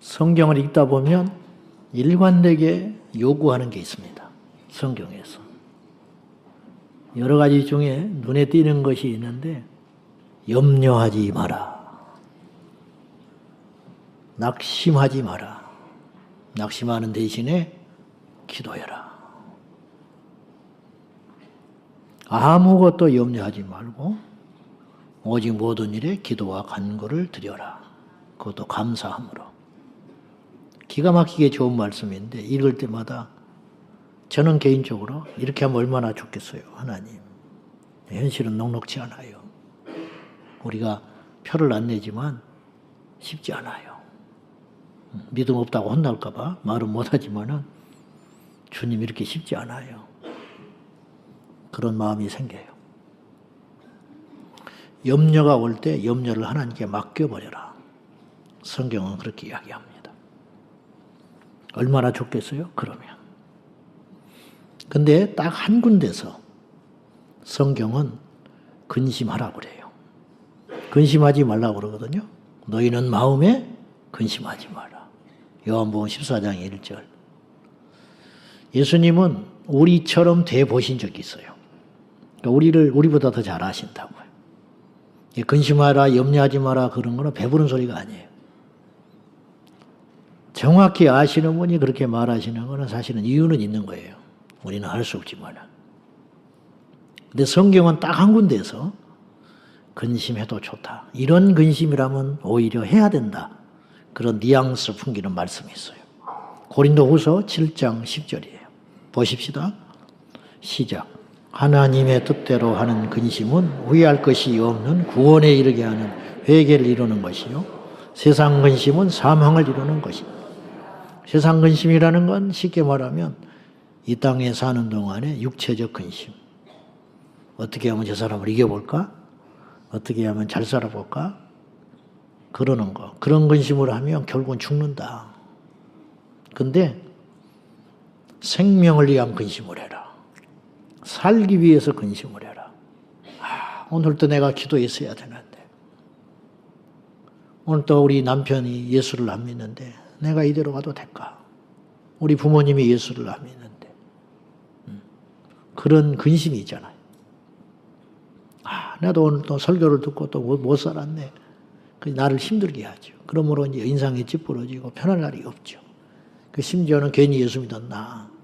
성경을 읽다 보면 일관되게 요구하는 게 있습니다. 성경에서. 여러 가지 중에 눈에 띄는 것이 있는데 염려하지 마라. 낙심하지 마라. 낙심하는 대신에 기도해라. 아무것도 염려하지 말고 오직 모든 일에 기도와 간구를 드려라. 그것도 감사함으로. 기가 막히게 좋은 말씀인데 읽을 때마다 저는 개인적으로 이렇게 하면 얼마나 좋겠어요. 하나님. 현실은 녹록지 않아요. 우리가 표를 안 내지만 쉽지 않아요. 믿음 없다고 혼날까 봐 말은 못하지만은 주님 이렇게 쉽지 않아요. 그런 마음이 생겨요. 염려가 올 때 염려를 하나님께 맡겨버려라. 성경은 그렇게 이야기합니다. 얼마나 좋겠어요? 그러면. 근데 딱 한 군데서 성경은 근심하라고 그래요. 근심하지 말라고 그러거든요. 너희는 마음에 근심하지 마라. 요한복음 14장 1절. 예수님은 우리처럼 돼 보신 적이 있어요. 그러니까 우리보다 더 잘 아신다고요. 근심하라, 염려하지 마라 그런 거는 배부른 소리가 아니에요. 정확히 아시는 분이 그렇게 말하시는 거는 사실은 이유는 있는 거예요. 우리는 알 수 없지만. 근데 성경은 딱 한 군데에서 근심해도 좋다. 이런 근심이라면 오히려 해야 된다. 그런 뉘앙스를 풍기는 말씀이 있어요. 고린도후서 7장 10절이에요. 보십시다. 시작. 하나님의 뜻대로 하는 근심은 후회할 것이 없는 구원에 이르게 하는 회개를 이루는 것이요. 세상 근심은 사망을 이루는 것이다. 세상 근심이라는 건 쉽게 말하면 이 땅에 사는 동안에 육체적 근심. 어떻게 하면 저 사람을 이겨볼까? 어떻게 하면 잘 살아볼까? 그러는 거. 그런 근심을 하면 결국은 죽는다. 근데 생명을 위한 근심을 해라. 살기 위해서 근심을 해라. 오늘도 내가 기도했어야 되는데. 오늘도 우리 남편이 예수를 안 믿는데 내가 이대로 가도 될까? 우리 부모님이 예수를 안 믿는데. 그런 근심이 있잖아요. 나도 오늘 또 설교를 듣고 또 못 살았네. 나를 힘들게 하죠. 그러므로 이제 인상이 찌푸러지고 편할 날이 없죠. 심지어는 괜히 예수 믿었나.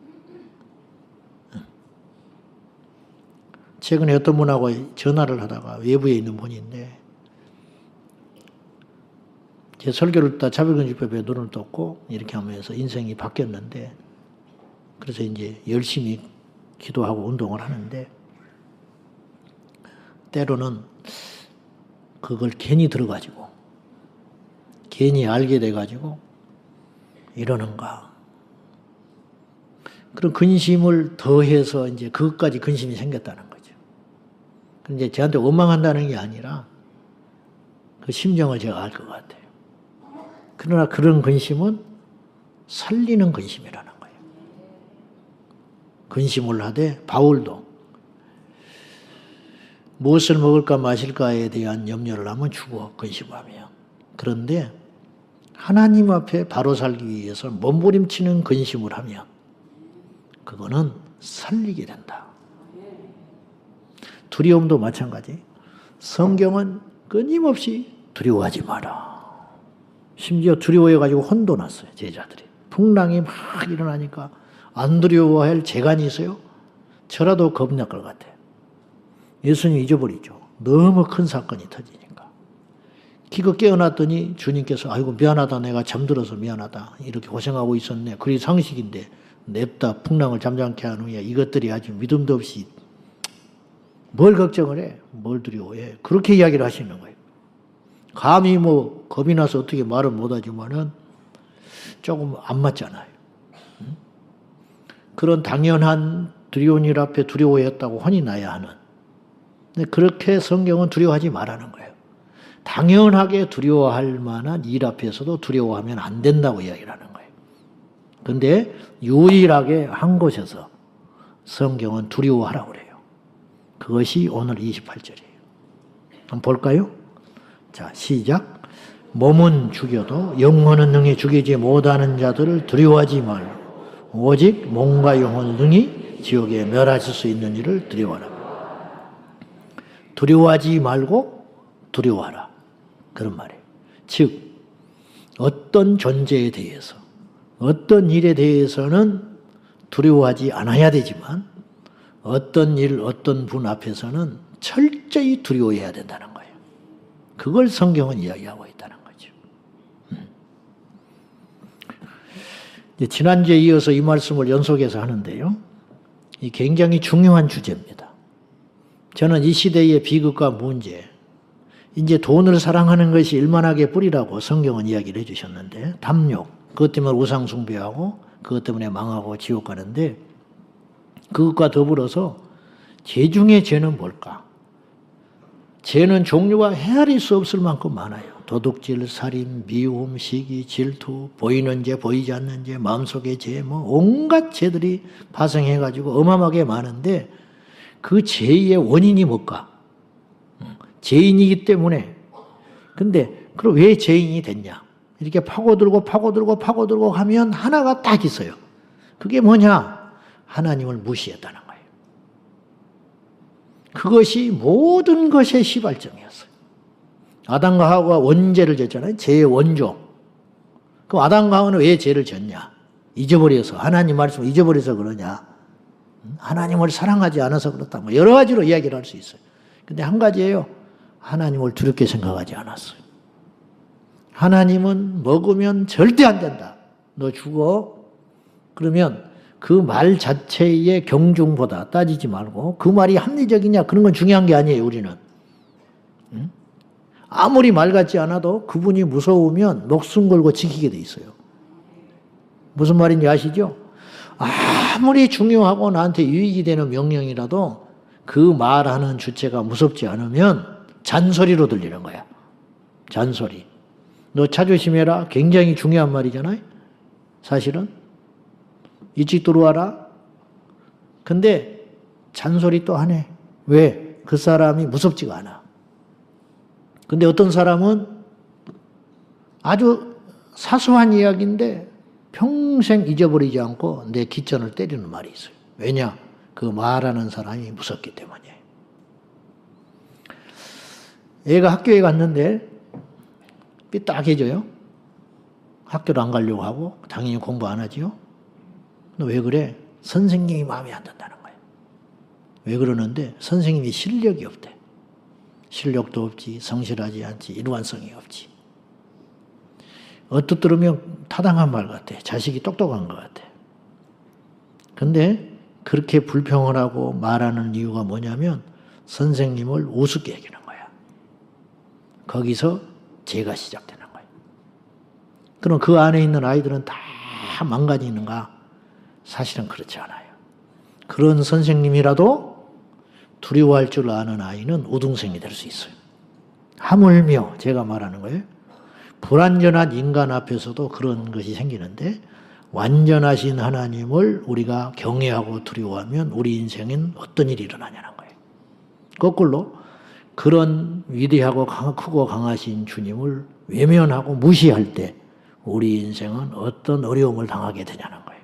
최근에 어떤 분하고 전화를 하다가 외부에 있는 분인데 제 설교를 듣다 차별금지법에 눈을 떴고 이렇게 하면서 인생이 바뀌었는데 그래서 이제 열심히 기도하고 운동을 하는데 때로는 그걸 괜히 들어가지고 괜히 알게 돼가지고 이러는가. 그런 근심을 더해서 이제 그것까지 근심이 생겼다는 거죠. 근데 저한테 원망한다는 게 아니라 그 심정을 제가 알 것 같아요. 그러나 그런 근심은 살리는 근심이라는 거예요. 근심을 하되 바울도 무엇을 먹을까 마실까에 대한 염려를 하면 죽어 근심하며. 그런데 하나님 앞에 바로 살기 위해서 몸부림치는 근심을 하면 그거는 살리게 된다. 두려움도 마찬가지. 성경은 끊임없이 두려워하지 마라. 심지어 두려워해가지고 혼도 났어요. 제자들이. 풍랑이 막 일어나니까 안 두려워할 재간이 있어요? 저라도 겁날 것 같아요. 예수님 잊어버리죠. 너무 큰 사건이 터지니까. 기껏 깨어났더니 주님께서 아이고 미안하다 내가 잠들어서 미안하다 이렇게 고생하고 있었네. 그게 상식인데 냅다 풍랑을 잠잠케 한 후에 이것들이 아주 믿음도 없이 뭘 걱정을 해? 뭘 두려워해? 그렇게 이야기를 하시는 거예요. 감히 뭐 겁이 나서 어떻게 말을 못하지만은 조금 안 맞잖아요. 그런 당연한 두려운 일 앞에 두려워했다고 혼이 나야 하는. 근데 그렇게 성경은 두려워하지 말라는 거예요. 당연하게 두려워할 만한 일 앞에서도 두려워하면 안 된다고 이야기를 하는 거예요. 그런데 유일하게 한 곳에서 성경은 두려워하라고 그래요. 그것이 오늘 28절이에요. 한번 볼까요? 자, 시작. 몸은 죽여도 영혼은 능히 죽이지 못하는 자들을 두려워하지 말고 오직 몸과 영혼을 능히 지옥에 멸하실 수 있는 이를 두려워하라. 두려워하지 말고 두려워하라. 그런 말이에요. 즉 어떤 존재에 대해서 어떤 일에 대해서는 두려워하지 않아야 되지만 어떤 일, 어떤 분 앞에서는 철저히 두려워해야 된다는 거예요. 그걸 성경은 이야기하고 있다는 거죠. 지난주에 이어서 이 말씀을 연속해서 하는데요. 이 굉장히 중요한 주제입니다. 저는 이 시대의 비극과 문제, 이제 돈을 사랑하는 것이 일만하게 뿌리라고 성경은 이야기를 해주셨는데, 탐욕, 그것 때문에 우상 숭배하고 그것 때문에 망하고 지옥 가는데, 그것과 더불어서 죄 중에 죄는 뭘까? 죄는 종류가 헤아릴 수 없을 만큼 많아요. 도둑질, 살인, 미움, 시기, 질투, 보이는 죄, 보이지 않는 죄, 마음속의 죄, 온갖 죄들이 파생해가지고 어마어마하게 많은데 그 죄의 원인이 뭘까? 죄인이기 때문에. 근데 그럼 왜 죄인이 됐냐? 이렇게 파고들고 하면 하나가 딱 있어요. 그게 뭐냐? 하나님을 무시했다는 거예요. 그것이 모든 것의 시발점이었어요. 아담과 하와가 원죄를 졌잖아요. 죄의 원조. 그럼 아담과 하와는 왜 죄를 졌냐? 잊어버려서, 하나님 말씀을 잊어버려서 그러냐? 하나님을 사랑하지 않아서 그렇다. 여러 가지로 이야기를 할 수 있어요. 근데 한 가지예요. 하나님을 두렵게 생각하지 않았어요. 하나님은 먹으면 절대 안 된다. 너 죽어. 그러면 그 말 자체의 경중보다 따지지 말고 그 말이 합리적이냐 그런 건 중요한 게 아니에요. 우리는. 아무리 말 같지 않아도 그분이 무서우면 목숨 걸고 지키게 돼 있어요. 무슨 말인지 아시죠? 아무리 중요하고 나한테 유익이 되는 명령이라도 그 말하는 주체가 무섭지 않으면 잔소리로 들리는 거야. 잔소리. 너 차 조심해라. 굉장히 중요한 말이잖아요. 사실은. 일찍 들어와라. 근데 잔소리 또 하네. 왜? 그 사람이 무섭지가 않아. 근데 어떤 사람은 아주 사소한 이야기인데 평생 잊어버리지 않고 내 기천을 때리는 말이 있어요. 왜냐? 그 말하는 사람이 무섭기 때문이에요. 애가 학교에 갔는데 삐딱해져요. 학교를 안 가려고 하고 당연히 공부 안 하지요. 너 왜 그래? 선생님이 마음에 안 든다는 거예요. 왜 그러는데 선생님이 실력이 없대. 실력도 없지, 성실하지 않지, 일관성이 없지. 어떻 들으면 타당한 말 같아. 자식이 똑똑한 것 같아. 근데 그렇게 불평을 하고 말하는 이유가 뭐냐면 선생님을 우습게 여기는 거야. 거기서 죄가 시작되는 거예요. 그럼 그 안에 있는 아이들은 다 망가지는가? 사실은 그렇지 않아요. 그런 선생님이라도 두려워할 줄 아는 아이는 우등생이 될 수 있어요. 하물며 제가 말하는 거예요. 불완전한 인간 앞에서도 그런 것이 생기는데 완전하신 하나님을 우리가 경외하고 두려워하면 우리 인생엔 어떤 일이 일어나냐는 거예요. 거꾸로 그런 위대하고 크고 강하신 주님을 외면하고 무시할 때 우리 인생은 어떤 어려움을 당하게 되냐는 거예요.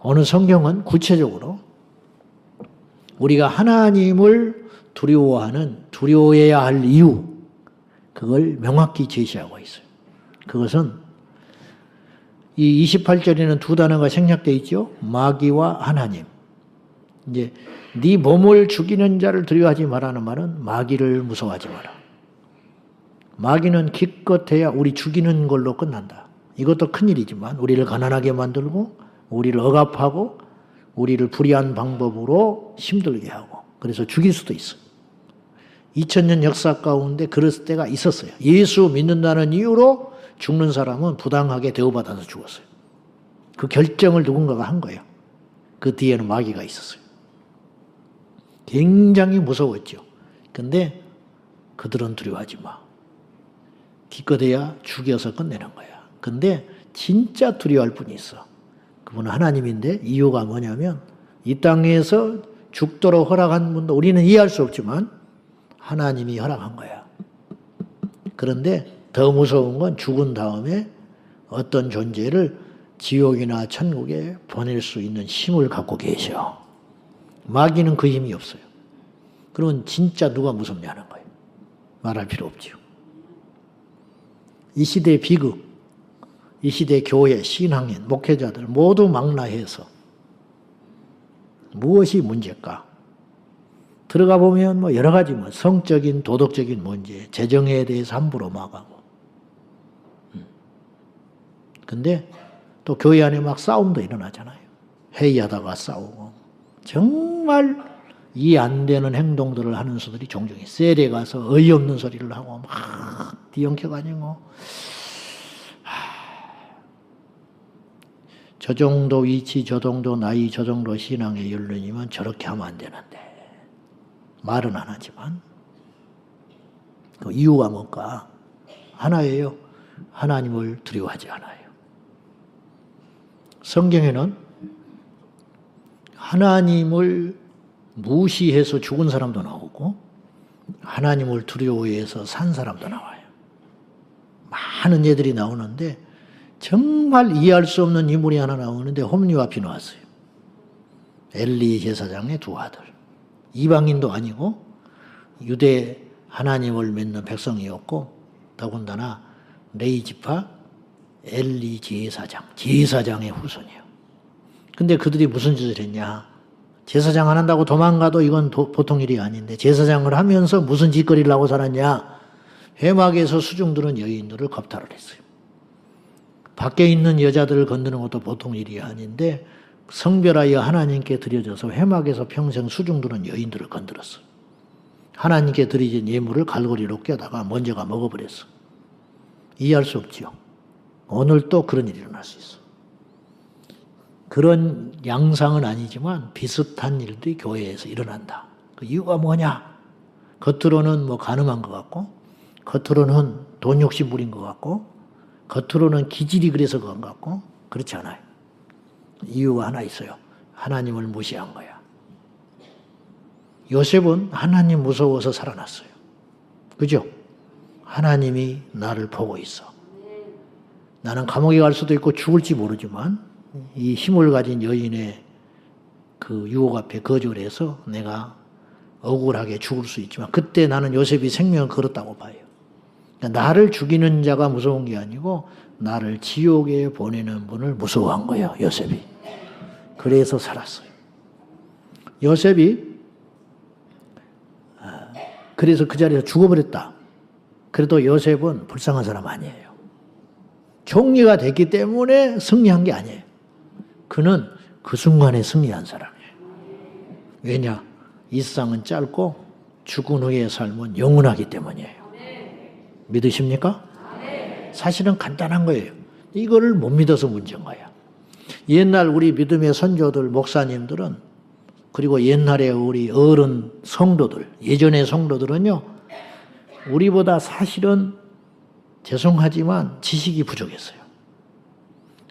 오늘 성경은 구체적으로 우리가 하나님을 두려워해야 할 이유, 그걸 명확히 제시하고 있어요. 그것은 이 28절에는 두 단어가 생략되어 있죠. 마귀와 하나님. 이제 네 몸을 죽이는 자를 두려워하지 말라는 말은 마귀를 무서워하지 마라. 마귀는 기껏해야 우리 죽이는 걸로 끝난다. 이것도 큰일이지만 우리를 가난하게 만들고 우리를 억압하고 우리를 불의한 방법으로 힘들게 하고 그래서 죽일 수도 있어. 2000년 역사 가운데 그랬을 때가 있었어요. 예수 믿는다는 이유로 죽는 사람은 부당하게 대우받아서 죽었어요. 그 결정을 누군가가 한 거예요. 그 뒤에는 마귀가 있었어요. 굉장히 무서웠죠. 근데 그들은 두려워하지 마. 기껏해야 죽여서 끝내는 거야. 근데 진짜 두려워할 분이 있어. 그분은 하나님인데 이유가 뭐냐면 이 땅에서 죽도록 허락한 분도 우리는 이해할 수 없지만 하나님이 허락한 거야. 그런데 더 무서운 건 죽은 다음에 어떤 존재를 지옥이나 천국에 보낼 수 있는 힘을 갖고 계셔. 마귀는 그 힘이 없어요. 그러면 진짜 누가 무섭냐는 거예요. 말할 필요 없지요. 이 시대 비극, 이 시대 교회, 신앙인, 목회자들 모두 망라해서 무엇이 문제일까? 들어가 보면 뭐 여러 가지 성적인, 도덕적인 문제, 재정에 대해서 함부로 막하고. 근데 또 교회 안에 막 싸움도 일어나잖아요. 회의하다가 싸우고. 정말 이해 안 되는 행동들을 하는 수들이 종종 있어요. 셀에 가서 어이없는 소리를 하고 막 뒤엉켜가지고 저 정도 위치, 저 정도 나이, 저 정도 신앙의 연륜이면 저렇게 하면 안 되는데 말은 안 하지만 그 이유가 뭘까? 하나예요. 하나님을 두려워하지 않아요. 성경에는 하나님을 무시해서 죽은 사람도 나오고 하나님을 두려워해서 산 사람도 나와요. 많은 예들이 나오는데 정말 이해할 수 없는 인물이 하나 나오는데 홈리와 비누아스예요. 엘리 제사장의 두 아들. 이방인도 아니고 유대 하나님을 믿는 백성이었고 더군다나 레위 지파 엘리 제사장, 제사장의 후손이에요. 근데 그들이 무슨 짓을 했냐? 제사장 안 한다고 도망가도 이건 보통 일이 아닌데 제사장을 하면서 무슨 짓거리를 하고 살았냐? 회막에서 수중들은 여인들을 겁탈을 했어요. 밖에 있는 여자들을 건드는 것도 보통 일이 아닌데 성별하여 하나님께 드려져서 회막에서 평생 수중들은 여인들을 건드렸어요. 하나님께 드려진 예물을 갈고리로 껴다가 먼저가 먹어버렸어. 이해할 수 없지요. 오늘 또 그런 일이 일어날 수 있어. 그런 양상은 아니지만 비슷한 일들이 교회에서 일어난다. 그 이유가 뭐냐? 겉으로는 뭐 가늠한 것 같고 겉으로는 돈 욕심 부린 것 같고 겉으로는 기질이 그래서 그런 것 같고 그렇지 않아요. 이유가 하나 있어요. 하나님을 무시한 거야. 요셉은 하나님 무서워서 살아났어요. 그죠? 하나님이 나를 보고 있어. 나는 감옥에 갈 수도 있고 죽을지 모르지만 이 힘을 가진 여인의 그 유혹 앞에 거절을 해서 내가 억울하게 죽을 수 있지만 그때 나는 요셉이 생명을 걸었다고 봐요. 그러니까 나를 죽이는 자가 무서운 게 아니고 나를 지옥에 보내는 분을 무서워한 거예요. 요셉이. 그래서 살았어요. 요셉이 그래서 그 자리에서 죽어버렸다. 그래도 요셉은 불쌍한 사람 아니에요. 총리가 됐기 때문에 승리한 게 아니에요. 그는 그 순간에 승리한 사람이에요. 왜냐? 이 세상은 짧고 죽은 후의 삶은 영원하기 때문이에요. 믿으십니까? 사실은 간단한 거예요. 이거를 못 믿어서 문제인 거야. 옛날 우리 믿음의 선조들, 목사님들은 그리고 옛날에 우리 어른 성도들, 예전의 성도들은요, 우리보다 사실은 죄송하지만 지식이 부족했어요.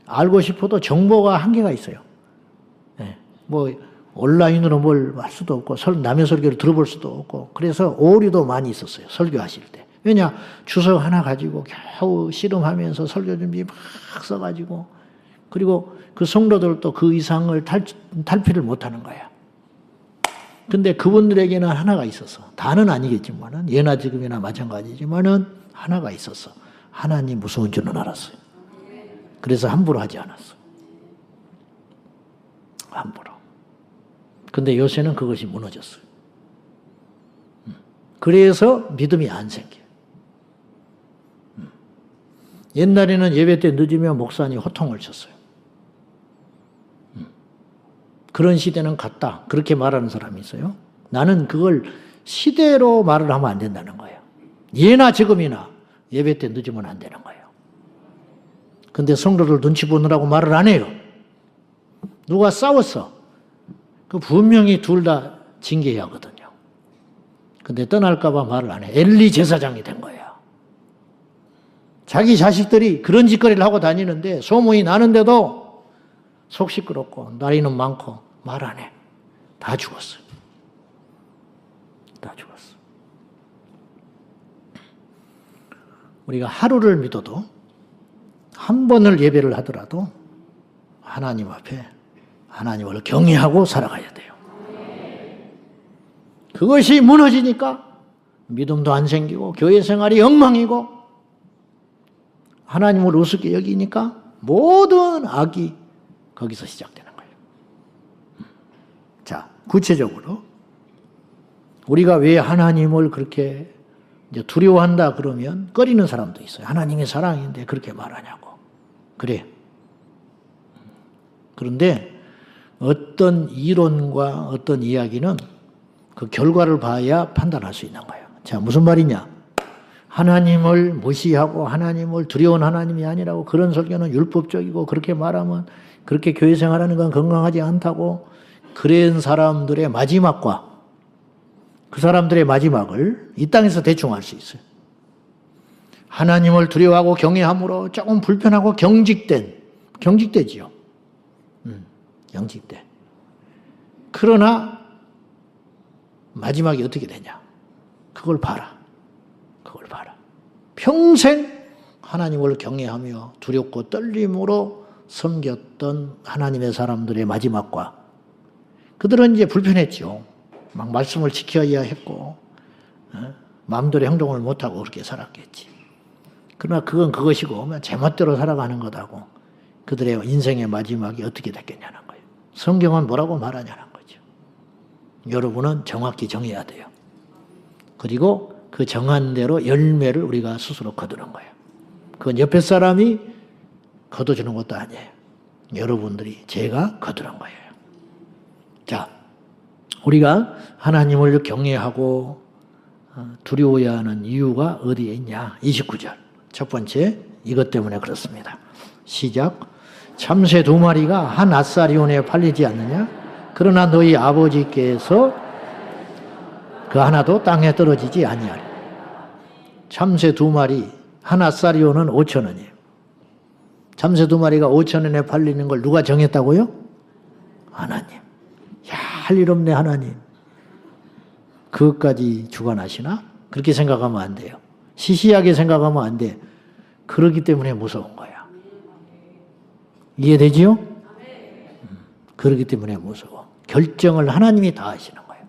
알고 싶어도 정보가 한계가 있어요. 네. 뭐 온라인으로 뭘 할 수도 없고 남의 설교를 들어볼 수도 없고 그래서 오류도 많이 있었어요. 설교하실 때. 왜냐? 주석 하나 가지고 겨우 씨름하면서 설교 준비 막 써가지고 그리고 그 성도들도 그 이상을 탈피를 못하는 거야. 근데 그분들에게는 하나가 있었어. 다는 아니겠지만은 예나 지금이나 마찬가지지만은 하나가 있었어. 하나님 무서운 줄은 알았어요. 그래서 함부로 하지 않았어. 함부로. 근데 요새는 그것이 무너졌어요. 그래서 믿음이 안 생겨요. 옛날에는 예배 때 늦으면 목사님 호통을 쳤어요. 그런 시대는 갔다. 그렇게 말하는 사람이 있어요. 나는 그걸 시대로 말을 하면 안 된다는 거예요. 예나 지금이나 예배 때 늦으면 안 되는 거예요. 근데 성도들 눈치 보느라고 말을 안 해요. 누가 싸웠어. 그 분명히 둘 다 징계해야 하거든요. 근데 떠날까봐 말을 안 해. 엘리 제사장이 된 거야. 자기 자식들이 그런 짓거리를 하고 다니는데 소문이 나는데도 속 시끄럽고 나이는 많고 말 안 해. 다 죽었어요. 다 죽었어. 우리가 하루를 믿어도 한 번을 예배를 하더라도 하나님 앞에 하나님을 경외하고 살아가야 돼요. 그것이 무너지니까 믿음도 안 생기고 교회 생활이 엉망이고 하나님을 우습게 여기니까 모든 악이 거기서 시작되는 거예요. 자, 구체적으로 우리가 왜 하나님을 그렇게 이제 두려워한다 그러면 꺼리는 사람도 있어요. 하나님의 사랑인데 그렇게 말하냐고. 그래. 그런데 어떤 이론과 어떤 이야기는 그 결과를 봐야 판단할 수 있는 거예요. 자, 무슨 말이냐? 하나님을 무시하고 하나님을 두려운 하나님이 아니라고 그런 설교는 율법적이고 그렇게 말하면 그렇게 교회 생활하는 건 건강하지 않다고 그런 사람들의 마지막과 그 사람들의 마지막을 이 땅에서 대충 알 수 있어요. 하나님을 두려워하고 경외함으로 조금 불편하고 경직되지요. 경직돼. 그러나 마지막이 어떻게 되냐? 그걸 봐라. 그걸 봐라. 평생 하나님을 경외하며 두렵고 떨림으로 섬겼던 하나님의 사람들의 마지막과 그들은 이제 불편했죠. 막 말씀을 지켜야 했고 마음대로 행동을 못하고 그렇게 살았겠지. 그러나 그건 그것이고 제멋대로 살아가는 거다고 그들의 인생의 마지막이 어떻게 됐겠냐는 거예요. 성경은 뭐라고 말하냐는 거죠. 여러분은 정확히 정해야 돼요. 그리고 그 정한 대로 열매를 우리가 스스로 거두는 거예요. 그건 옆에 사람이 거둬주는 것도 아니에요. 여러분들이 제가 거두는 거예요. 자, 우리가 하나님을 경외하고 두려워야 하는 이유가 어디에 있냐? 29절. 첫 번째, 이것 때문에 그렇습니다. 시작. 참새 2마리가 한 아사리온에 팔리지 않느냐? 그러나 너희 아버지께서 그 하나도 땅에 떨어지지 아니하리. 참새 2마리, 한 아사리온은 5,000원이에요. 참새 2마리가 5,000원에 팔리는 걸 누가 정했다고요? 하나님. 야, 할 일 없네, 하나님. 그것까지 주관하시나? 그렇게 생각하면 안 돼요. 시시하게 생각하면 안 돼. 그러기 때문에 무서운 거야. 이해되지요? 그러기 때문에 무서워. 결정을 하나님이 다 하시는 거예요.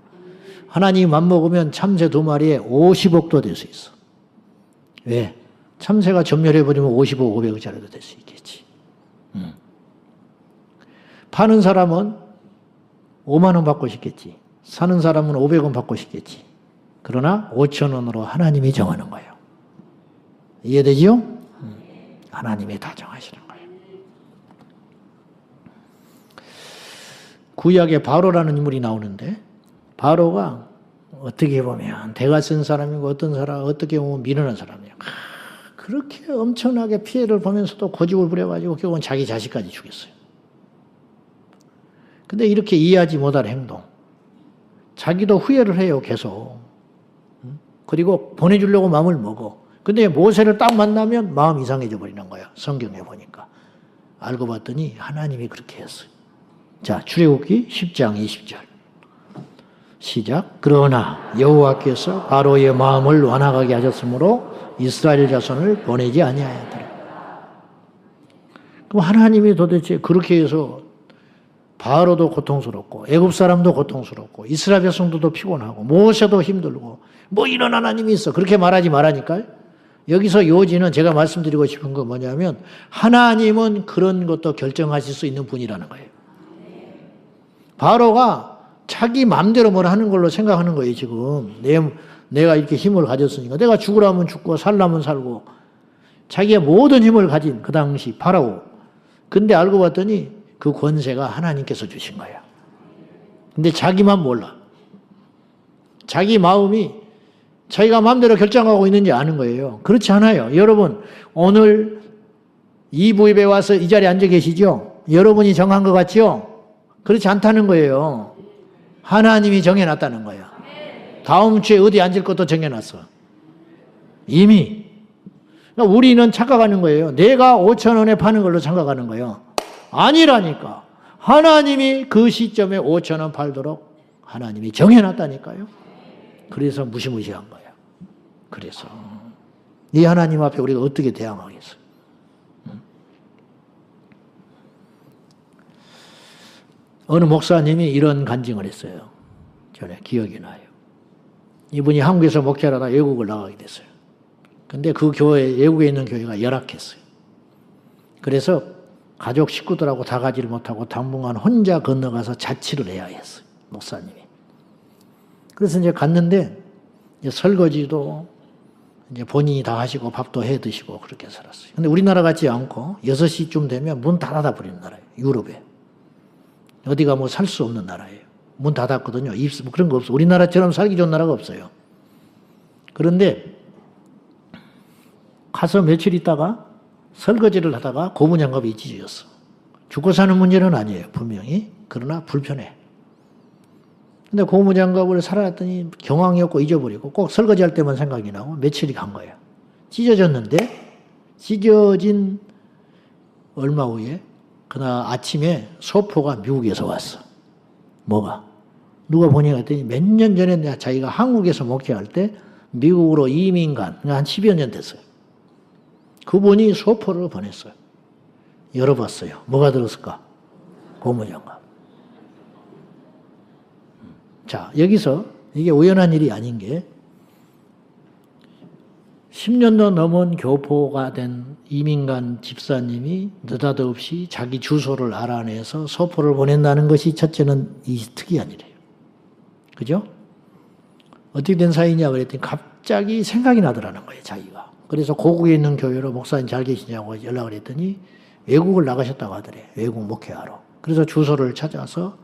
하나님이 맘먹으면 참새 2마리에 50억도 될 수 있어. 왜? 참새가 전멸해버리면 50억, 500억짜리도 될 수 있겠지. 파는 사람은 5만 원 받고 싶겠지. 사는 사람은 500원 받고 싶겠지. 그러나 5,000원으로 하나님이 정하는 거예요. 이해되지요? 하나님이 다 정하시는 거예요. 구약에 바로라는 인물이 나오는데 바로가 어떻게 보면 대가 쓴 사람이고 어떤 사람 어떻게 보면 미련한 사람이에요. 그렇게 엄청나게 피해를 보면서도 고집을 부려가지고 결국은 자기 자식까지 죽였어요. 근데 이렇게 이해하지 못할 행동, 자기도 후회를 해요, 계속. 그리고 보내주려고 마음을 먹어. 근데 모세를 딱 만나면 마음 이상해져 버리는 거야, 성경에 보니까. 알고 봤더니 하나님이 그렇게 했어요. 자, 출애굽기 10장 20절. 시작. 그러나 여호와께서 바로의 마음을 완악하게 하셨으므로 이스라엘 자손을 보내지 아니하였더라. 그럼 하나님이 도대체 그렇게 해서 바로도 고통스럽고 애굽 사람도 고통스럽고 이스라엘 백성들도 피곤하고 모세도 힘들고 뭐 이런 하나님이 있어. 그렇게 말하지 말라니까요. 여기서 요지는 제가 말씀드리고 싶은 건 뭐냐면 하나님은 그런 것도 결정하실 수 있는 분이라는 거예요. 바로가 자기 마음대로 뭘 하는 걸로 생각하는 거예요. 지금 내가 이렇게 힘을 가졌으니까 내가 죽으라면 죽고 살라면 살고 자기의 모든 힘을 가진 그 당시 파라오. 근데 알고 봤더니 그 권세가 하나님께서 주신 거야. 근데 자기만 몰라. 자기 마음이 자기가 마음대로 결정하고 있는지 아는 거예요. 그렇지 않아요. 여러분 오늘 이 부입에 와서 이 자리에 앉아 계시죠? 여러분이 정한 것 같죠? 그렇지 않다는 거예요. 하나님이 정해놨다는 거야. 다음 주에 어디 앉을 것도 정해놨어. 이미. 그러니까 우리는 착각하는 거예요. 내가 5,000원에 파는 걸로 생각하는 거예요. 아니라니까. 하나님이 그 시점에 5,000원 팔도록 하나님이 정해놨다니까요. 그래서 무시무시한 거야. 그래서 이 하나님 앞에 우리가 어떻게 대항하겠어? 어느 목사님이 이런 간증을 했어요. 전에 기억이 나요. 이분이 한국에서 목회하다가 외국을 나가게 됐어요. 근데 그 교회, 외국에 있는 교회가 열악했어요. 그래서 가족 식구들하고 다 가지를 못하고 당분간 혼자 건너가서 자취를 해야 했어요. 목사님이. 그래서 이제 갔는데 이제 설거지도 이제 본인이 다 하시고 밥도 해 드시고 그렇게 살았어요. 근데 우리나라 같지 않고 6시쯤 되면 문 닫아 버리는 나라예요. 유럽에. 어디가 뭐 살 수 없는 나라예요. 문 닫았거든요. 뭐 그런 거 없어. 우리나라처럼 살기 좋은 나라가 없어요. 그런데 가서 며칠 있다가 설거지를 하다가 고무장갑이 찢어졌어. 죽고 사는 문제는 아니에요. 분명히. 그러나 불편해. 근데 고무장갑을 살아났더니 경황이 없고 잊어버리고 꼭 설거지할 때만 생각이 나고 며칠이 간 거예요. 찢어졌는데 찢어진 얼마 후에 그날 아침에 소포가 미국에서 왔어. 뭐가? 누가 보니까 했더니 몇 년 전에 자기가 한국에서 목회할 때 미국으로 이민 간, 한 10여 년 됐어요. 그분이 소포를 보냈어요. 열어봤어요. 뭐가 들었을까? 고무장갑. 자, 여기서 이게 우연한 일이 아닌 게 10년도 넘은 교포가 된 이민간 집사님이 느닷없이 자기 주소를 알아내서 소포를 보낸다는 것이 첫째는 이 특이한 일이에요. 그죠? 어떻게 된 사이냐 그랬더니 갑자기 생각이 나더라는 거예요, 자기가. 그래서 고국에 있는 교회로 목사님 잘 계시냐고 연락을 했더니 외국을 나가셨다고 하더래. 외국 목회하러. 그래서 주소를 찾아서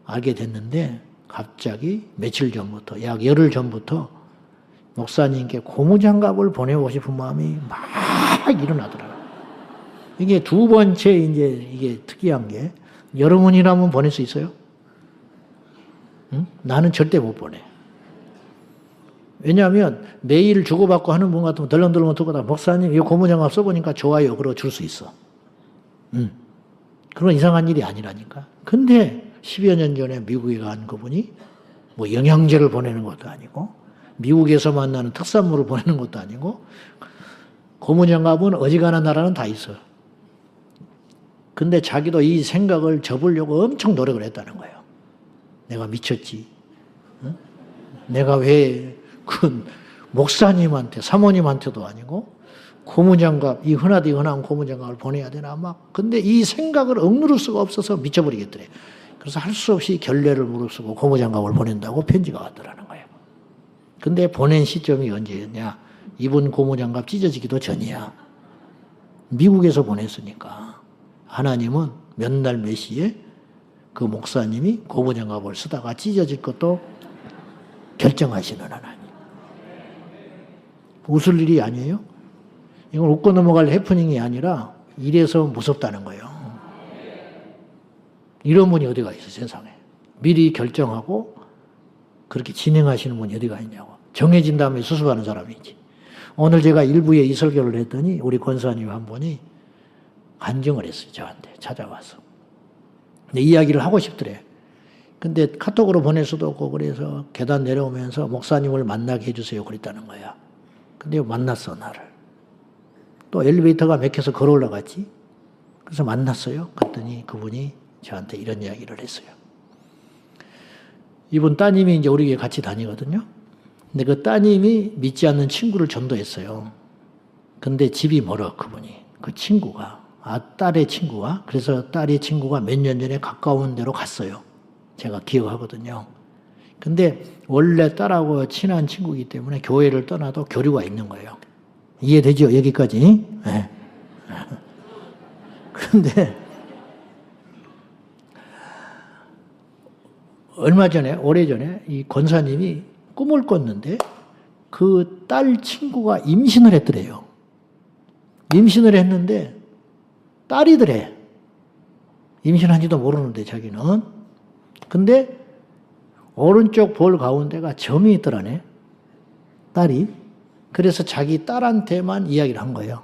알게 됐는데 갑자기 며칠 전부터, 약 열흘 전부터 목사님께 고무장갑을 보내고 싶은 마음이 막 일어나더라고요. 이게 두 번째 이제 이게 특이한 게 여러분이라면 보낼 수 있어요? 응? 나는 절대 못 보내. 왜냐하면 매일 주고받고 하는 분 같으면 덜렁덜렁 듣고다 목사님 이 고무장갑 써보니까 좋아요. 그러고 줄 수 있어. 그런 이상한 일이 아니라니까. 근데 10여 년 전에 미국에 간 그분이 뭐 영양제를 보내는 것도 아니고 미국에서 만나는 특산물을 보내는 것도 아니고 고무장갑은 어지간한 나라는 다 있어. 근데 자기도 이 생각을 접으려고 엄청 노력을 했다는 거예요. 내가 미쳤지. 응? 내가 왜 그 목사님한테 사모님한테도 아니고 고무장갑, 이 흔하디 흔한 고무장갑을 보내야 되나 막. 근데 이 생각을 억누를 수가 없어서 미쳐버리겠더래. 그래서 할 수 없이 결례를 무릅쓰고 고무장갑을 보낸다고 편지가 왔더라는 거예요. 근데 보낸 시점이 언제였냐? 이분 고무장갑 찢어지기도 전이야. 미국에서 보냈으니까. 하나님은 몇 날 몇 시에 그 목사님이 고무장갑을 쓰다가 찢어질 것도 결정하시는 하나님. 웃을 일이 아니에요? 이건 웃고 넘어갈 해프닝이 아니라 이래서 무섭다는 거예요. 이런 분이 어디가 있어, 세상에. 미리 결정하고 그렇게 진행하시는 분이 어디가 있냐고. 정해진 다음에 수습하는 사람이지. 오늘 제가 일부에 이 설교를 했더니 우리 권사님 한 분이 간증을 했어요. 저한테 찾아와서. 근데 이야기를 하고 싶더래. 근데 카톡으로 보낼 수도 없고 그래서 계단 내려오면서 목사님을 만나게 해주세요. 그랬다는 거야. 근데 만났어, 나를. 또 엘리베이터가 막혀서 걸어 올라갔지. 그래서 만났어요. 그랬더니 그분이 저한테 이런 이야기를 했어요. 이분 따님이 이제 우리 교회 같이 다니거든요. 근데 그 따님이 믿지 않는 친구를 전도했어요. 근데 집이 멀어, 그분이. 그 친구가. 딸의 친구가. 그래서 딸의 친구가 몇 년 전에 가까운 데로 갔어요. 제가 기억하거든요. 근데 원래 딸하고 친한 친구이기 때문에 교회를 떠나도 교류가 있는 거예요. 이해되죠? 여기까지? 네. 그런데 얼마 전에, 오래전에 이 권사님이 꿈을 꿨는데 그 딸 친구가 임신을 했더래요. 임신을 했는데 딸이더래. 임신한지도 모르는데 자기는. 근데 오른쪽 볼 가운데가 점이 있더라네. 딸이. 그래서 자기 딸한테만 이야기를 한 거예요.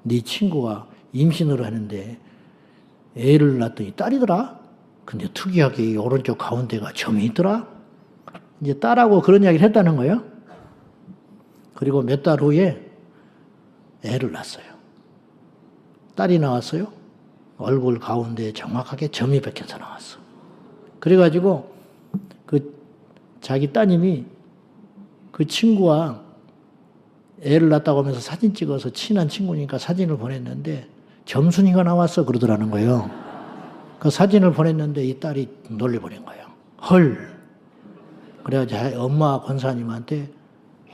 네 친구가 임신을 하는데 애를 낳았더니 딸이더라. 근데 특이하게 이 오른쪽 가운데가 점이 있더라. 이제 딸하고 그런 이야기를 했다는 거예요. 그리고 몇 달 후에 애를 낳았어요. 딸이 나왔어요. 얼굴 가운데 정확하게 점이 박혀서 나왔어. 그래가지고 자기 따님이 그 친구와 애를 낳았다고 하면서 사진 찍어서 친한 친구니까 사진을 보냈는데 점순이가 나왔어 그러더라는 거예요. 그 사진을 보냈는데 이 딸이 놀려버린 거예요. 헐. 그래가지고 엄마 권사님한테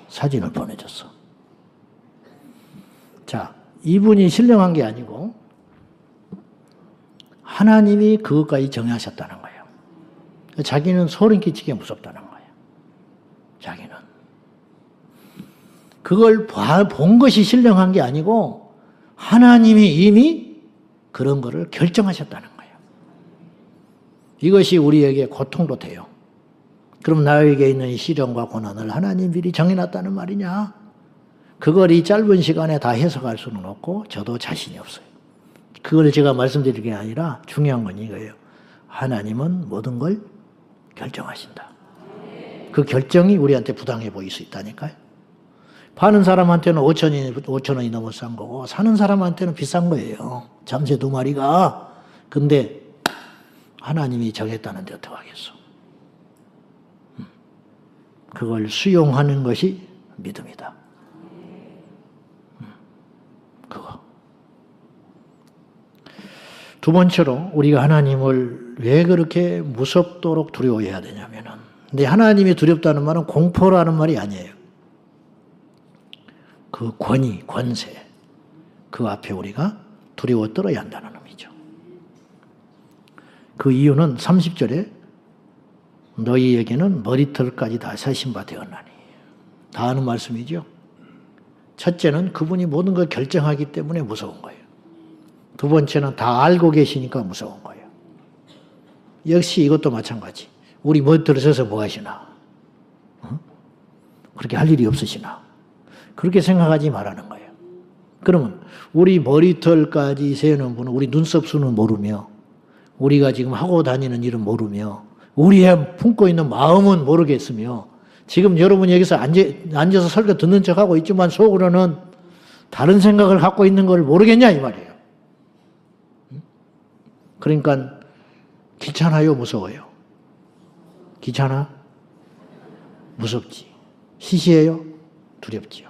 사진을 보내줬어. 자, 이분이 신령한 게 아니고 하나님이 그것까지 정하셨다는 거예요. 자기는 소름 끼치게 무섭다는 거예요. 자기는. 그걸 본 것이 신령한 게 아니고 하나님이 이미 그런 거를 결정하셨다는 거예요. 이것이 우리에게 고통도 돼요. 그럼 나에게 있는 이 시련과 고난을 하나님 미리 정해놨다는 말이냐? 그걸 이 짧은 시간에 다 해석할 수는 없고 저도 자신이 없어요. 그걸 제가 말씀드릴 게 아니라 중요한 건 이거예요. 하나님은 모든 걸 결정하신다. 그 결정이 우리한테 부당해 보일 수 있다니까요. 파는 사람한테는 5천 원이 너무 싼 거고 사는 사람한테는 비싼 거예요. 잠새 2마리가. 근데 하나님이 정했다는데 어떡하겠어. 그걸 수용하는 것이 믿음이다. 그거. 두 번째로 우리가 하나님을 왜 그렇게 무섭도록 두려워해야 되냐면은, 근데 하나님이 두렵다는 말은 공포라는 말이 아니에요. 그 권위, 권세, 그 앞에 우리가 두려워 떨어야 한다는 의미죠. 그 이유는 30절에 너희에게는 머리털까지 다 세신 바 되었나니. 다 아는 말씀이죠. 첫째는 그분이 모든 걸 결정하기 때문에 무서운 거예요. 두 번째는 다 알고 계시니까 무서운 거예요. 역시 이것도 마찬가지. 우리 머리털을 세서 뭐 하시나? 그렇게 할 일이 없으시나? 그렇게 생각하지 말라는 거예요. 그러면 우리 머리털까지 세는 분은 우리 눈썹 수는 모르며 우리가 지금 하고 다니는 일은 모르며 우리의 품고 있는 마음은 모르겠으며 지금 여러분이 여기서 앉아서 설교 듣는 척하고 있지만 속으로는 다른 생각을 갖고 있는 걸 모르겠냐 이 말이에요. 그러니까 귀찮아요, 무서워요? 귀찮아? 무섭지. 시시해요? 두렵지요.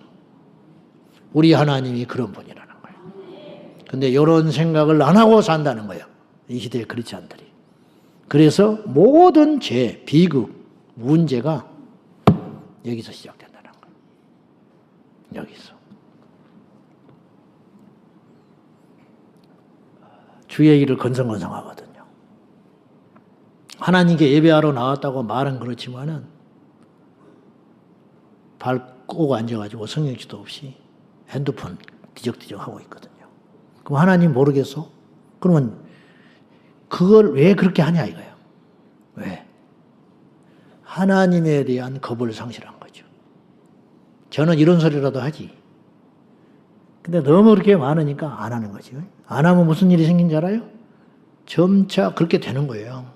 우리 하나님이 그런 분이라는 거예요. 근데 이런 생각을 안 하고 산다는 거예요. 이 시대의 크리스찬들이. 그래서 모든 죄, 비극, 문제가 여기서 시작된다는 거예요. 여기서. 주의 일을 건성건성하거든요. 하나님께 예배하러 나왔다고 말은 그렇지만은 발 꼬고 앉아가지고 성경지도 없이 핸드폰 뒤적뒤적 하고 있거든요. 그럼 하나님 모르겠어? 그러면 그걸 왜 그렇게 하냐 이거예요. 왜? 하나님에 대한 겁을 상실한 거죠. 저는 이런 소리라도 하지. 근데 너무 그렇게 많으니까 안 하는 거죠. 안 하면 무슨 일이 생긴 줄 알아요? 점차 그렇게 되는 거예요.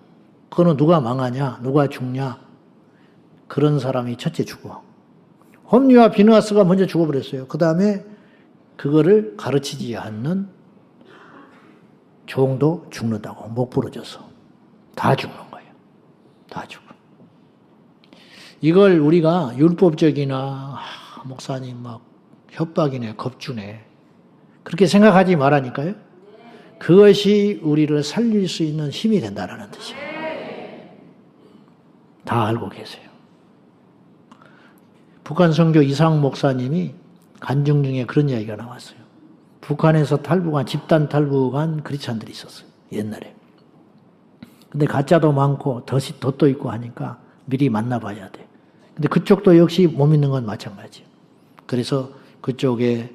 그거는 누가 망하냐? 누가 죽냐? 그런 사람이 첫째 죽어. 홈리와 비느하스가 먼저 죽어버렸어요. 그 다음에 그거를 가르치지 않는 종도 죽는다고 목 부러져서 다 죽는 거예요. 다 죽어. 이걸 우리가 율법적이나 목사님 막 협박이네 겁주네 그렇게 생각하지 말라니까요. 그것이 우리를 살릴 수 있는 힘이 된다는 뜻이에요. 다 알고 계세요. 북한 선교 이상 목사님이 간증 중에 그런 이야기가 나왔어요. 북한에서 탈북한 집단 탈북한 크리스찬들이 있었어요. 옛날에. 근데 가짜도 많고 덫도 있고 하니까 미리 만나봐야 돼. 근데 그쪽도 역시 못 믿는 건 마찬가지예요. 그래서 그쪽에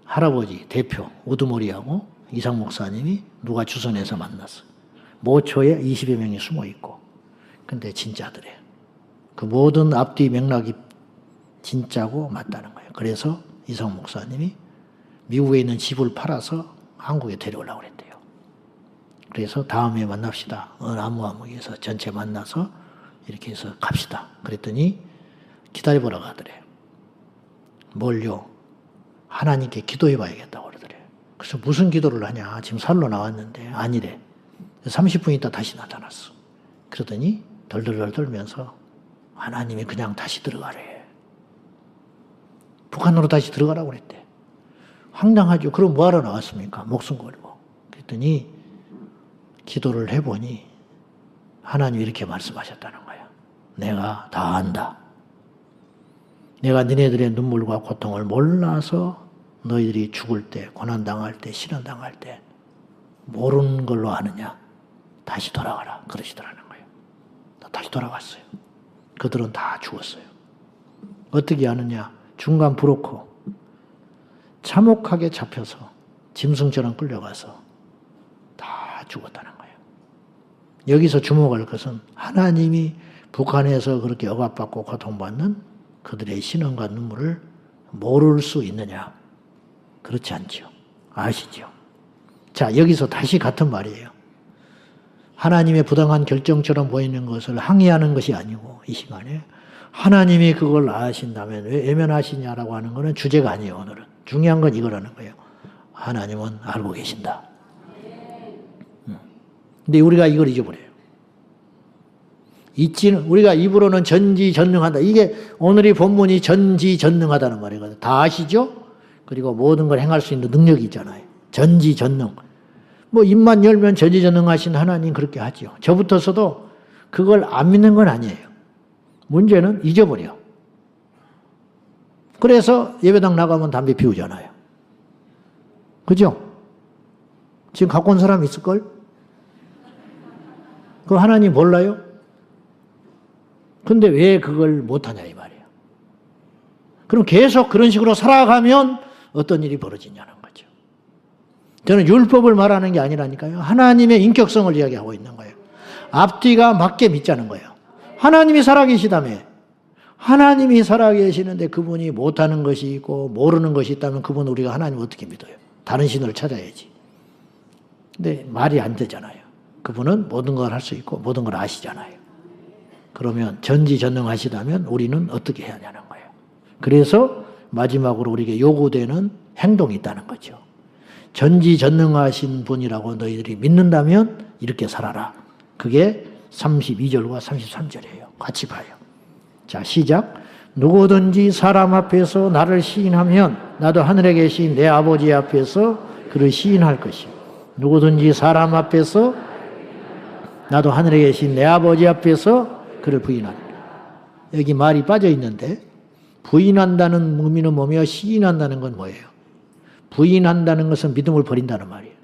할아버지 대표 우두머리하고 이상 목사님이 누가 주선해서 만났어요. 모초에 20여 명이 숨어 있고. 근데 진짜더래요. 그 모든 앞뒤 맥락이 진짜고 맞다는 거예요. 그래서 이상 목사님이 미국에 있는 집을 팔아서 한국에 데려오려고 그랬대요. 그래서 다음에 만납시다. 어느 아무에서 전체 만나서 이렇게 해서 갑시다. 그랬더니 기다려보라고 하더래요. 뭘요? 하나님께 기도해 봐야겠다고 그러더래요. 그래서 무슨 기도를 하냐. 지금 살로 나왔는데 아니래. 30분 있다 다시 나타났어. 그러더니 덜덜덜 떨면서 하나님이 그냥 다시 들어가래. 북한으로 다시 들어가라고 그랬대. 황당하죠. 그럼 뭐하러 나왔습니까? 목숨 걸고. 그랬더니 기도를 해보니 하나님이 이렇게 말씀하셨다는 거야. 내가 다 안다. 내가 너네들의 눈물과 고통을 몰라서 너희들이 죽을 때, 고난당할 때, 시련당할 때 모르는 걸로 아느냐. 다시 돌아가라. 그러시더라는 거예요. 다시 돌아갔어요. 그들은 다 죽었어요. 어떻게 아느냐. 중간 브로커 참혹하게 잡혀서 짐승처럼 끌려가서 다 죽었다는 거예요. 여기서 주목할 것은 하나님이 북한에서 그렇게 억압받고 고통받는 그들의 신앙과 눈물을 모를 수 있느냐? 그렇지 않죠. 아시죠? 자, 여기서 다시 같은 말이에요. 하나님의 부당한 결정처럼 보이는 것을 항의하는 것이 아니고 이 시간에 하나님이 그걸 아신다면 왜 외면하시냐라고 하는 것은 주제가 아니에요. 오늘은. 중요한 건 이거라는 거예요. 하나님은 알고 계신다. 근데 우리가 이걸 잊어버려요. 우리가 입으로는 전지전능하다. 이게 오늘의 본문이 전지전능하다는 말이거든요. 다 아시죠? 그리고 모든 걸 행할 수 있는 능력이 있잖아요. 전지전능. 뭐 입만 열면 전지전능하신 하나님 그렇게 하죠. 저부터서도 그걸 안 믿는 건 아니에요. 문제는 잊어버려. 그래서 예배당 나가면 담배 피우잖아요. 그죠? 지금 갖고 온 사람 있을걸? 그 하나님 몰라요? 근데 왜 그걸 못하냐 이 말이에요. 그럼 계속 그런 식으로 살아가면 어떤 일이 벌어지냐는 거죠. 저는 율법을 말하는 게 아니라니까요. 하나님의 인격성을 이야기하고 있는 거예요. 앞뒤가 맞게 믿자는 거예요. 하나님이 살아계시다며. 하나님이 살아계시는데 그분이 못하는 것이 있고 모르는 것이 있다면 그분 우리가 하나님 어떻게 믿어요? 다른 신을 찾아야지. 근데 말이 안 되잖아요. 그분은 모든 걸 할 수 있고 모든 걸 아시잖아요. 그러면 전지전능하시다면 우리는 어떻게 해야 하냐는 거예요. 그래서 마지막으로 우리에게 요구되는 행동이 있다는 거죠. 전지전능하신 분이라고 너희들이 믿는다면 이렇게 살아라. 그게 32절과 33절이에요. 같이 봐요. 자, 시작. 누구든지 사람 앞에서 나를 시인하면 나도 하늘에 계신 내 아버지 앞에서 그를 시인할 것이요. 누구든지 사람 앞에서 나도 하늘에 계신 내 아버지 앞에서 그를 부인하리라. 여기 말이 빠져 있는데 부인한다는 의미는 뭐며 시인한다는 건 뭐예요? 부인한다는 것은 믿음을 버린다는 말이에요.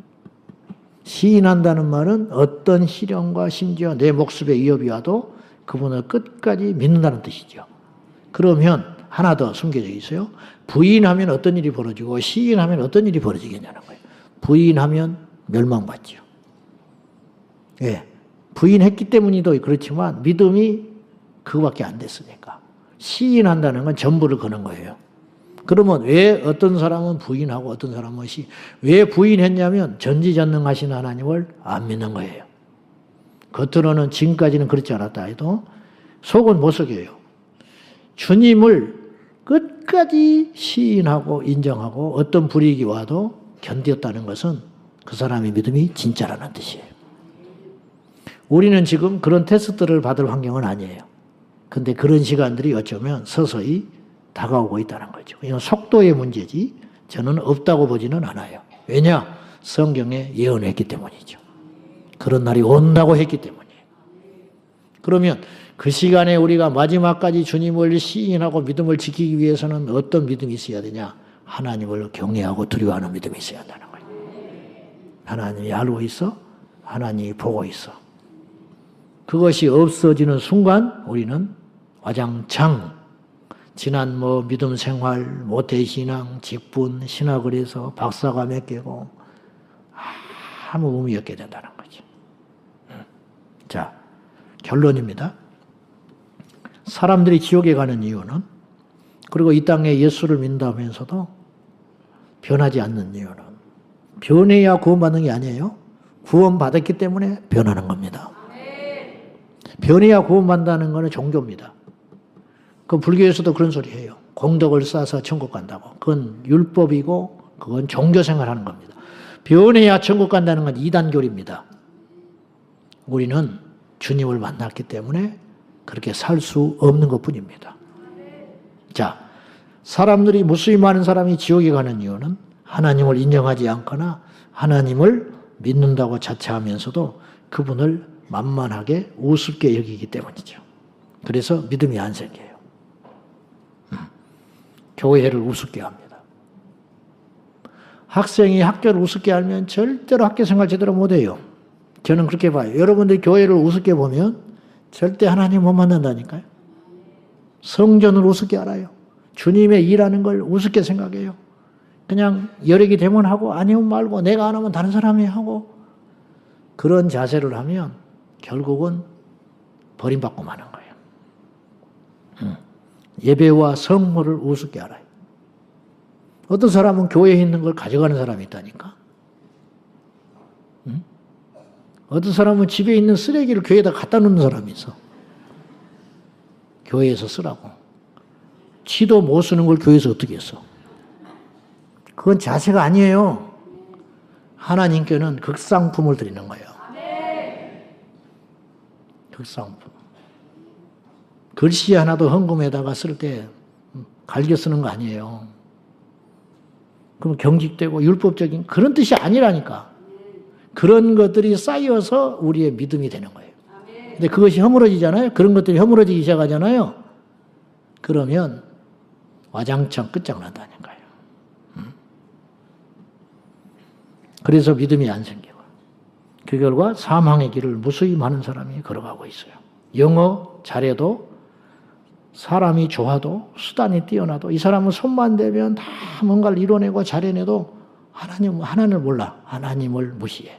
시인한다는 말은 어떤 시련과 심지어 내 목숨의 위협이 와도 그분을 끝까지 믿는다는 뜻이죠. 그러면 하나 더 숨겨져 있어요. 부인하면 어떤 일이 벌어지고 시인하면 어떤 일이 벌어지겠냐는 거예요. 부인하면 멸망받죠. 예. 부인했기 때문이도 그렇지만 믿음이 그거밖에 안 됐으니까. 시인한다는 건 전부를 거는 거예요. 그러면 왜 어떤 사람은 부인하고 어떤 사람은 왜 부인했냐면 전지전능하신 하나님을 안 믿는 거예요. 겉으로는 지금까지는 그렇지 않았다 해도 속은 못 속여요. 주님을 끝까지 시인하고 인정하고 어떤 불이익이 와도 견뎠다는 것은 그 사람의 믿음이 진짜라는 뜻이에요. 우리는 지금 그런 테스트를 받을 환경은 아니에요. 근데 그런 시간들이 어쩌면 서서히 다가오고 있다는 거죠. 이건 속도의 문제지 저는 없다고 보지는 않아요. 왜냐? 성경에 예언했기 때문이죠. 그런 날이 온다고 했기 때문이에요. 그러면 그 시간에 우리가 마지막까지 주님을 시인하고 믿음을 지키기 위해서는 어떤 믿음이 있어야 되냐? 하나님을 경외하고 두려워하는 믿음이 있어야 한다는 거예요. 하나님이 알고 있어? 하나님이 보고 있어. 그것이 없어지는 순간 우리는 와장창 지난 믿음 생활, 모태신앙, 직분, 신학을 해서 박사가 몇 개고 아무 의미 없게 된다는 거죠. 자, 결론입니다. 사람들이 지옥에 가는 이유는 그리고 이 땅에 예수를 믿는다면서도 변하지 않는 이유는 변해야 구원받는 게 아니에요. 구원받았기 때문에 변하는 겁니다. 변해야 구원받는다는 것은 종교입니다. 그 불교에서도 그런 소리 해요. 공덕을 쌓아서 천국 간다고. 그건 율법이고 그건 종교생활하는 겁니다. 변해야 천국 간다는 건 이단교리입니다. 우리는 주님을 만났기 때문에 그렇게 살 수 없는 것뿐입니다. 자, 사람들이 무수히 많은 사람이 지옥에 가는 이유는 하나님을 인정하지 않거나 하나님을 믿는다고 자처하면서도 그분을 만만하게 우습게 여기기 때문이죠. 그래서 믿음이 안 생겨요. 교회를 우습게 합니다. 학생이 학교를 우습게 알면 절대로 학교 생활 제대로 못해요. 저는 그렇게 봐요. 여러분들이 교회를 우습게 보면 절대 하나님 못 만난다니까요. 성전을 우습게 알아요. 주님의 일하는 걸 우습게 생각해요. 그냥 여력이 되면 하고 아니면 말고 내가 안 하면 다른 사람이 하고 그런 자세를 하면 결국은 버림받고 마는 거예요. 예배와 성물을 우습게 알아요. 어떤 사람은 교회에 있는 걸 가져가는 사람이 있다니까. 어떤 사람은 집에 있는 쓰레기를 교회에다 갖다 놓는 사람이 있어. 교회에서 쓰라고. 지도 못 쓰는 걸 교회에서 어떻게 했어? 그건 자세가 아니에요. 하나님께는 극상품을 드리는 거예요. 극상품. 글씨 하나도 헌금에다가 쓸 때 갈겨 쓰는 거 아니에요. 그럼 경직되고 율법적인 그런 뜻이 아니라니까. 그런 것들이 쌓여서 우리의 믿음이 되는 거예요. 근데 그것이 허물어지잖아요. 그런 것들이 허물어지기 시작하잖아요. 그러면 와장창 끝장난다니까요. 그래서 믿음이 안 생기고 그 결과 사망의 길을 무수히 많은 사람이 걸어가고 있어요. 영어 잘해도 사람이 좋아도 수단이 뛰어나도 이 사람은 손만 대면 다 뭔가를 이뤄내고 잘해내도 하나님을 몰라. 하나님을 무시해.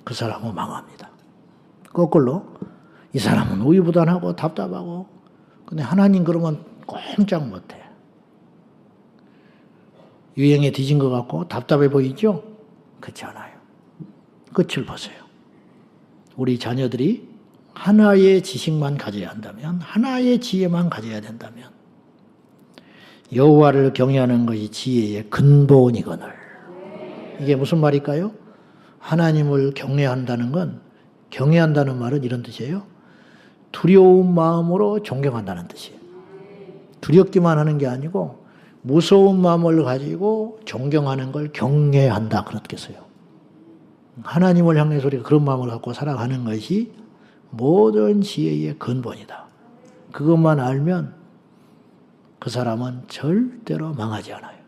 그 사람은 망합니다. 거꾸로 이 사람은 우유부단하고 답답하고 근데 하나님 그러면 꼼짝 못해. 유행에 뒤진 것 같고 답답해 보이죠? 그렇지 않아요. 끝을 보세요. 우리 자녀들이 하나의 지식만 가져야 한다면 하나의 지혜만 가져야 된다면 여호와를 경외하는 것이 지혜의 근본이거늘. 이게 무슨 말일까요? 하나님을 경외한다는 건 경외한다는 말은 이런 뜻이에요. 두려운 마음으로 존경한다는 뜻이에요. 두렵기만 하는 게 아니고 무서운 마음을 가지고 존경하는 걸 경외한다 그렇게 써요. 하나님을 향해서 우리가 그런 마음을 갖고 살아가는 것이 모든 지혜의 근본이다. 그것만 알면 그 사람은 절대로 망하지 않아요.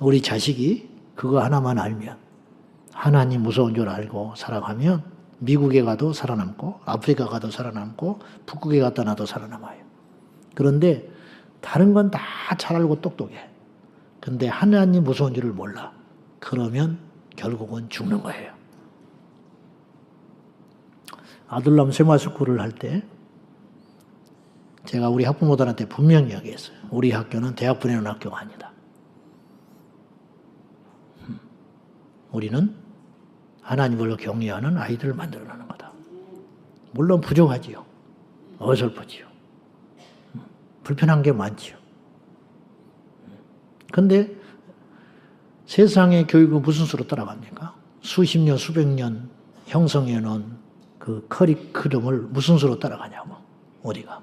우리 자식이 그거 하나만 알면 하나님 무서운 줄 알고 살아가면 미국에 가도 살아남고 아프리카 가도 살아남고 북극에 갔다 나도 살아남아요. 그런데 다른 건 다 잘 알고 똑똑해. 근데 하나님 무서운 줄을 몰라. 그러면 결국은 죽는 거예요. 아들남 세마스쿨을 할 때 제가 우리 학부모들한테 분명히 이야기했어요. 우리 학교는 대학 보내는 학교가 아니다. 우리는 하나님을 경외하는 아이들을 만들어내는 거다. 물론 부족하지요. 어설프지요. 불편한 게 많지요. 그런데 세상의 교육은 무슨 수로 따라갑니까? 수십 년, 수백 년 형성해 놓은 그 커리큘럼을 무슨 수로 따라가냐고, 우리가.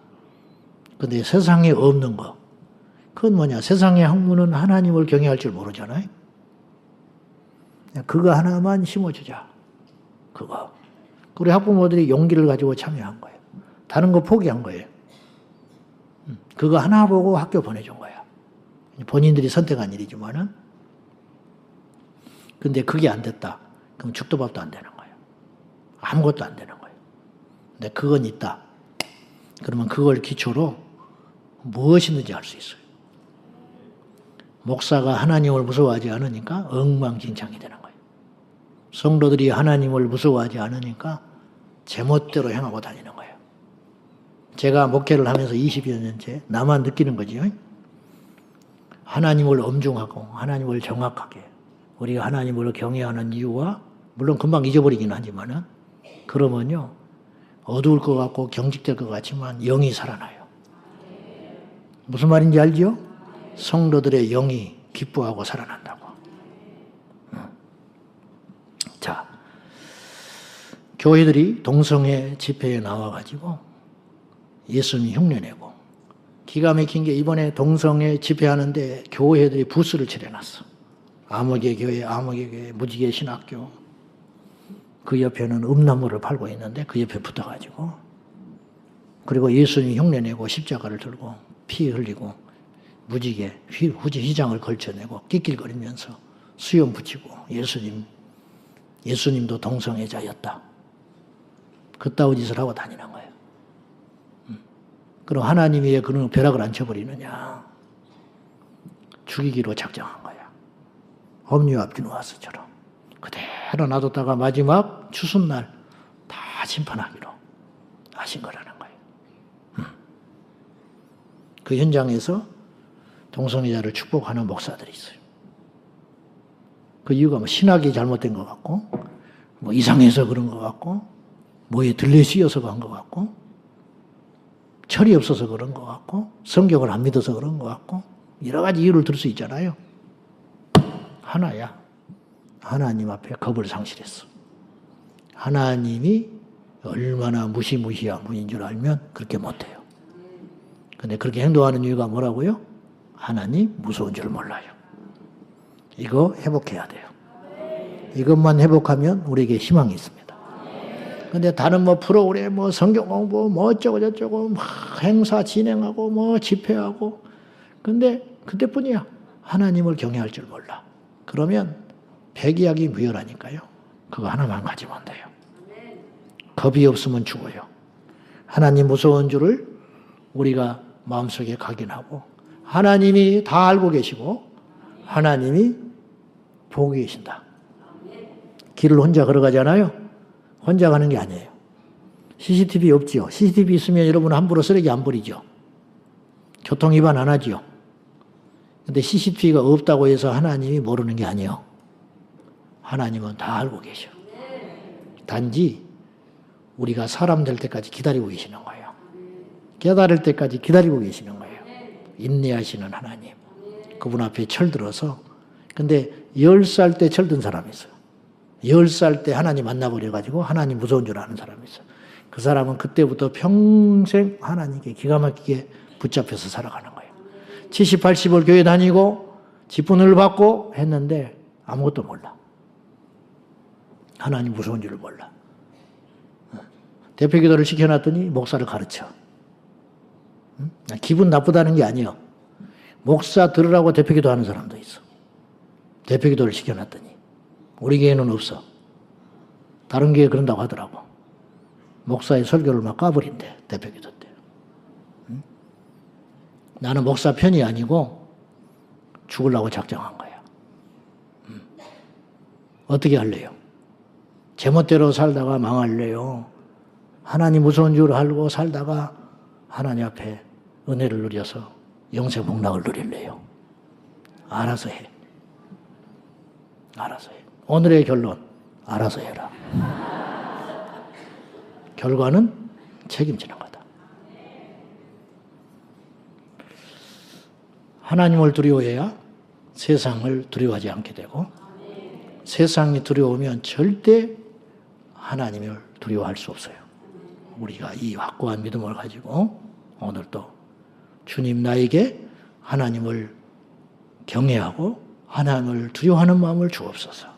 근데 세상에 없는 거, 그건 뭐냐? 세상의 학문은 하나님을 경외할 줄 모르잖아요? 그거 하나만 심어주자. 그거. 우리 학부모들이 용기를 가지고 참여한 거예요. 다른 거 포기한 거예요. 그거 하나 보고 학교 보내준 거야. 본인들이 선택한 일이지만은. 근데 그게 안 됐다. 그럼 죽도 밥도 안 되는 거예요. 아무것도 안 되는 거예요. 근데 그건 있다. 그러면 그걸 기초로 무엇이든지 할 수 있어요. 목사가 하나님을 무서워하지 않으니까 엉망진창이 되는 거예요. 성도들이 하나님을 무서워하지 않으니까 제멋대로 행하고 다니는 거예요. 제가 목회를 하면서 20여 년째 나만 느끼는 거지요. 하나님을 엄중하고 하나님을 정확하게 우리가 하나님을 경외하는 이유와 물론 금방 잊어버리긴 하지만은 그러면요 어두울 것 같고 경직될 것 같지만 영이 살아나요. 무슨 말인지 알죠? 성도들의 영이 기뻐하고 살아난다고. 자, 교회들이 동성애 집회에 나와가지고 예수님 흉내내고, 기가 막힌 게 이번에 동성애 집회하는데 교회들이 부스를 차려놨어. 아무개 교회, 아무개 교회, 무지개 신학교. 그 옆에는 음란물을 팔고 있는데 그 옆에 붙어가지고, 그리고 예수님 흉내내고 십자가를 들고 피 흘리고 무지개 휘장을 걸쳐내고 낄낄거리면서 수염 붙이고 예수님도 동성애자였다. 그따위 짓을 하고 다니는 거예요. 그럼 하나님이 왜 그런 벼락을 안 쳐버리느냐? 죽이기로 작정한 거야. 엄유압주노아스처럼 그대로 놔뒀다가 마지막 추순날 다 심판하기로 하신 거라는 거예요. 그 현장에서 동성애자를 축복하는 목사들이 있어요. 그 이유가 뭐 신학이 잘못된 것 같고, 뭐 이상해서 그런 것 같고, 뭐에 들레 씌어서 그런 것 같고, 철이 없어서 그런 것 같고, 성경을 안 믿어서 그런 것 같고, 여러 가지 이유를 들 수 있잖아요. 하나야. 하나님 앞에 겁을 상실했어. 하나님이 얼마나 무시무시한 분인 줄 알면 그렇게 못해요. 근데 그렇게 행동하는 이유가 뭐라고요? 하나님 무서운 줄 몰라요. 이거 회복해야 돼요. 이것만 회복하면 우리에게 희망이 있습니다. 근데 다른 뭐 프로그램, 뭐 성경 공부, 뭐 어쩌고 저쩌고, 막 행사 진행하고, 뭐 집회하고. 근데 그때뿐이야. 하나님을 경외할 줄 몰라. 그러면 백이약이 무효라니까요. 그거 하나만 가지면 돼요. 겁이 없으면 죽어요. 하나님 무서운 줄을 우리가 마음속에 각인하고, 하나님이 다 알고 계시고 하나님이 보고 계신다. 길을 혼자 걸어가잖아요. 혼자 가는 게 아니에요. CCTV 없지요. CCTV 있으면 여러분 함부로 쓰레기 안 버리죠. 교통 위반 안 하지요. 근데 CCTV가 없다고 해서 하나님이 모르는 게 아니에요. 하나님은 다 알고 계셔. 단지 우리가 사람 될 때까지 기다리고 계시는 거예요. 깨달을 때까지 기다리고 계시는 거예요. 인내하시는 하나님. 그분 앞에 철들어서. 근데 10살 때 철든 사람이 있어요. 10살 때 하나님 만나버려가지고 하나님 무서운 줄 아는 사람이 있어요. 그 사람은 그때부터 평생 하나님께 기가 막히게 붙잡혀서 살아가는 거예요. 70, 80을 교회 다니고 직분을 받고 했는데 아무것도 몰라. 하나님 무서운 줄을 몰라. 대표기도를 시켜놨더니 목사를 가르쳐. 기분 나쁘다는 게 아니에요. 목사 들으라고 대표기도 하는 사람도 있어. 대표기도를 시켜놨더니. 우리 교회는 없어. 다른 교회 그런다고 하더라고. 목사의 설교를 막 까버린대. 대표기도 때. 나는 목사 편이 아니고 죽으려고 작정한 거야. 어떻게 할래요? 제멋대로 살다가 망할래요? 하나님 무서운 줄 알고 살다가 하나님 앞에 은혜를 누려서 영생 복락을 누릴래요? 알아서 해. 알아서 해. 오늘의 결론, 알아서 해라. 결과는 책임지는 거다. 하나님을 두려워해야 세상을 두려워하지 않게 되고, 세상이 두려우면 절대 하나님을 두려워할 수 없어요. 우리가 이 확고한 믿음을 가지고 오늘도 주님 나에게 하나님을 경외하고 하나님을 두려워하는 마음을 주옵소서.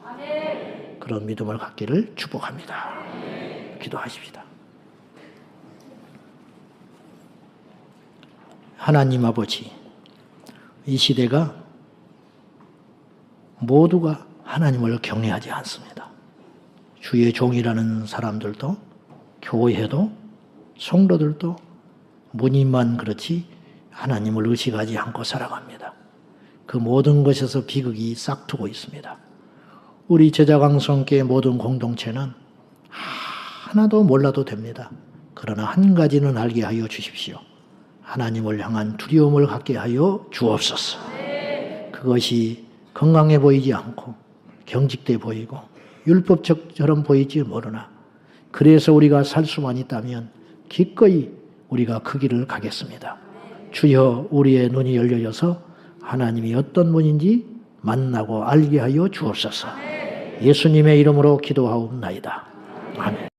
그런 믿음을 갖기를 축복합니다. 기도하십시다. 하나님 아버지, 이 시대가 모두가 하나님을 경외하지 않습니다. 주의 종이라는 사람들도, 교회도, 성도들도 무늬만 그렇지 하나님을 의식하지 않고 살아갑니다. 그 모든 것에서 비극이 싹트고 있습니다. 우리 제자강성교회 모든 공동체는 하나도 몰라도 됩니다. 그러나 한 가지는 알게 하여 주십시오. 하나님을 향한 두려움을 갖게 하여 주옵소서. 그것이 건강해 보이지 않고 경직돼 보이고 율법적처럼 보이지 모르나, 그래서 우리가 살 수만 있다면 기꺼이 우리가 그 길을 가겠습니다. 주여 우리의 눈이 열려져서 하나님이 어떤 분인지 만나고 알게 하여 주옵소서. 예수님의 이름으로 기도하옵나이다. 아멘.